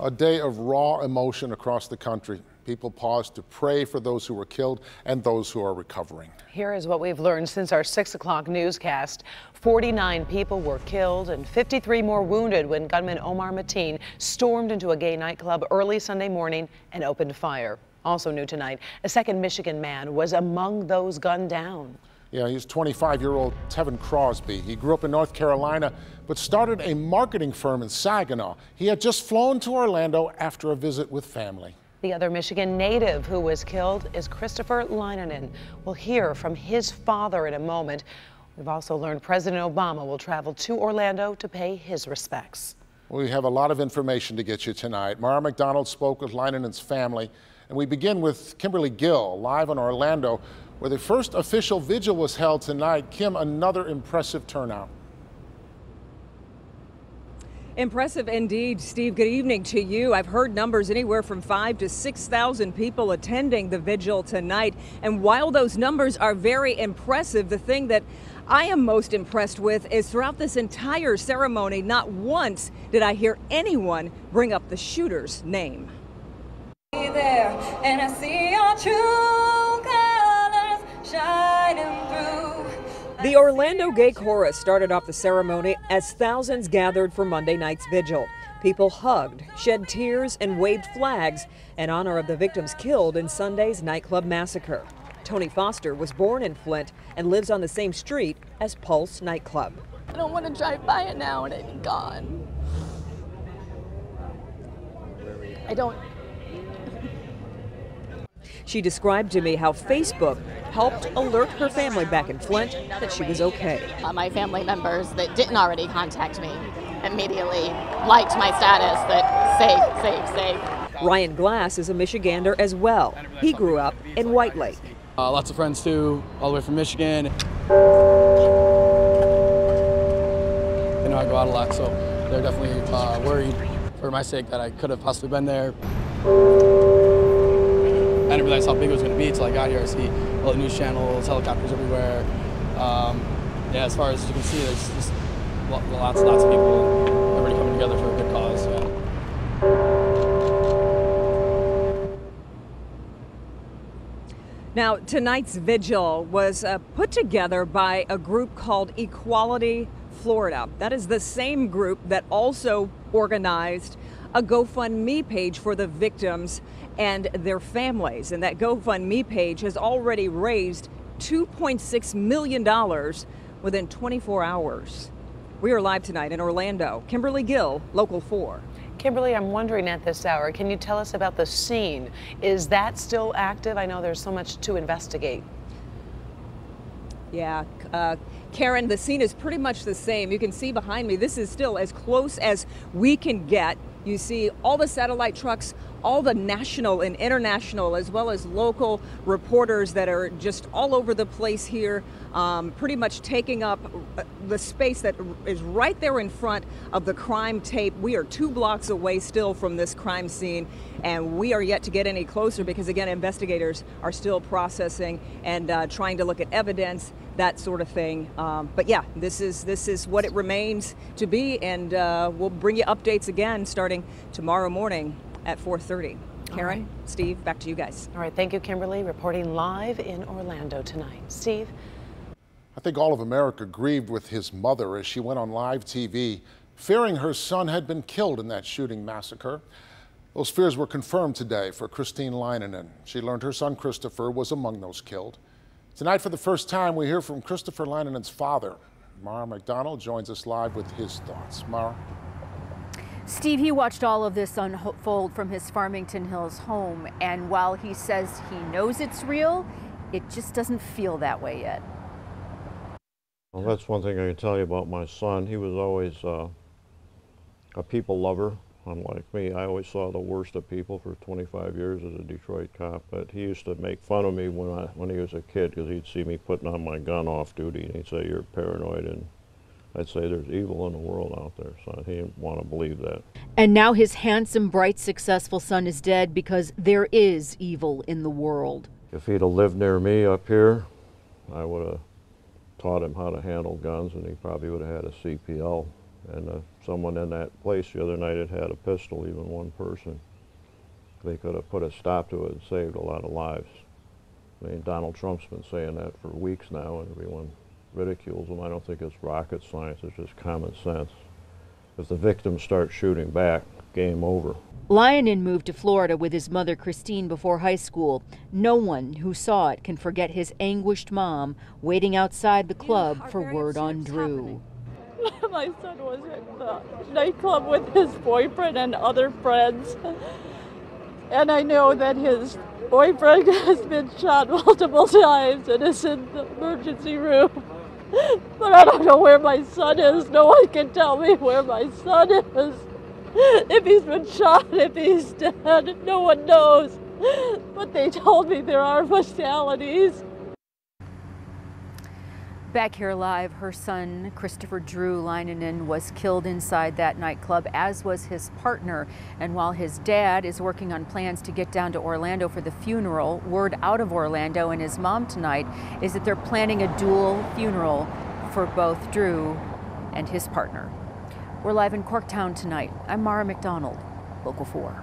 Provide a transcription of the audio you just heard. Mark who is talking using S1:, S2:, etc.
S1: A day of raw emotion across the country. People paused to pray for those who were killed and those who are recovering.
S2: Here is what we've learned since our 6 o'clock newscast. 49 people were killed and 53 more wounded when gunman Omar Mateen stormed into a gay nightclub early Sunday morning and opened fire. Also new tonight, a second Michigan man was among those gunned down.
S1: Yeah, he's 25-year-old Tevin Crosby. He grew up in North Carolina, but started a marketing firm in Saginaw. He had just flown to Orlando after a visit with family.
S2: The other Michigan native who was killed is Christopher Linehan. We'll hear from his father in a moment. We've also learned President Obama will travel to Orlando to pay his respects.
S1: We have a lot of information to get you tonight. Mara McDonald spoke with Linehan's family, and we begin with Kimberly Gill, live in Orlando, where the first official vigil was held tonight. Kim, another impressive turnout.
S3: Impressive indeed, Steve. Good evening to you. I've heard numbers anywhere from 5,000 to 6,000 people attending the vigil tonight. And while those numbers are very impressive, the thing that I am most impressed with is throughout this entire ceremony, not once did I hear anyone bring up the shooter's name.
S4: There, and I see your true colors shining through.
S3: The Orlando Gay Chorus started off the ceremony as thousands gathered for Monday night's vigil. People hugged, shed tears, and waved flags in honor of the victims killed in Sunday's nightclub massacre. Tony Foster was born in Flint and lives on the same street as Pulse nightclub.
S4: I don't want to drive by it now and it be gone. I don't.
S3: She described to me how Facebook helped alert her family back in Flint that she was okay.
S5: My family members that didn't already contact me immediately liked my status that safe, safe, safe.
S3: Ryan Glass is a Michigander as well. He grew up in White Lake.
S6: Lots of friends too, all the way from Michigan. I go out a lot, so they're definitely worried for my sake that I could have possibly been there. I didn't realize how big it was going to be until I got here. I see all the news channels, helicopters everywhere. Yeah, as far as you can see, there's just lots of people, everybody coming together for a good cause. Yeah.
S3: Now, tonight's vigil was put together by a group called Equality Florida. That is the same group that also organized a GoFundMe page for the victims and their families. And that GoFundMe page has already raised $2.6 million within 24 hours. We are live tonight in Orlando. Kimberly Gill, Local 4.
S2: Kimberly, I'm wondering at this hour, can you tell us about the scene? Is that still active? I know there's so much to investigate.
S3: Yeah, Karen, the scene is pretty much the same. You can see behind me, this is still as close as we can get. You see all the satellite trucks, all the national and international, as well as local reporters that are just all over the place here, pretty much taking up the space that is right there in front of the crime tape. We are 2 blocks away still from this crime scene, and we are yet to get any closer because, again, investigators are still processing and trying to look at evidence, that sort of thing. But yeah, this is what it remains to be, and we'll bring you updates again starting tomorrow morning at 4:30. Karen, right. Steve, back to you guys.
S2: All right, thank you, Kimberly, reporting live in Orlando tonight. Steve?
S1: I think all of America grieved with his mother as she went on live TV, fearing her son had been killed in that shooting massacre. Those fears were confirmed today for Christine Linehan. She learned her son Christopher was among those killed. Tonight, for the first time, we hear from Christopher Linehan's father. Mara McDonald joins us live with his thoughts. Mara?
S7: Steve, he watched all of this unfold from his Farmington Hills home, and while he says he knows it's real, it just doesn't feel that way yet.
S8: Well, that's one thing I can tell you about my son. He was always a people lover, unlike me. I always saw the worst of people for 25 years as a Detroit cop, but he used to make fun of me when he was a kid because he'd see me putting on my gun off duty, and he'd say, "You're paranoid," and I'd say there's evil in the world out there, so he didn't want to believe that.
S7: And now his handsome, bright, successful son is dead because there is evil in the world.
S8: If he'd have lived near me up here, I would have taught him how to handle guns, and he probably would have had a CPL. And the someone in that place the other night had a pistol, even one person, they could have put a stop to it and saved a lot of lives. I mean, Donald Trump's been saying that for weeks now, and everyone ridicules him. I don't think it's rocket science, it's just common sense. If the victims start shooting back, game over.
S7: Lyonen moved to Florida with his mother Christine before high school. No one who saw it can forget his anguished mom waiting outside the club for word on Drew.
S4: My son was at the nightclub with his boyfriend and other friends. And I know that his boyfriend has been shot multiple times and is in the emergency room. But I don't know where my son is. No one can tell me where my son is. If he's been shot, if he's dead, no one knows. But they told me there are fatalities.
S7: Back here live, her son, Christopher Drew Lyonen, was killed inside that nightclub, as was his partner. And while his dad is working on plans to get down to Orlando for the funeral, word out of Orlando and his mom tonight is that they're planning a dual funeral for both Drew and his partner. We're live in Corktown tonight. I'm Mara McDonald, Local 4.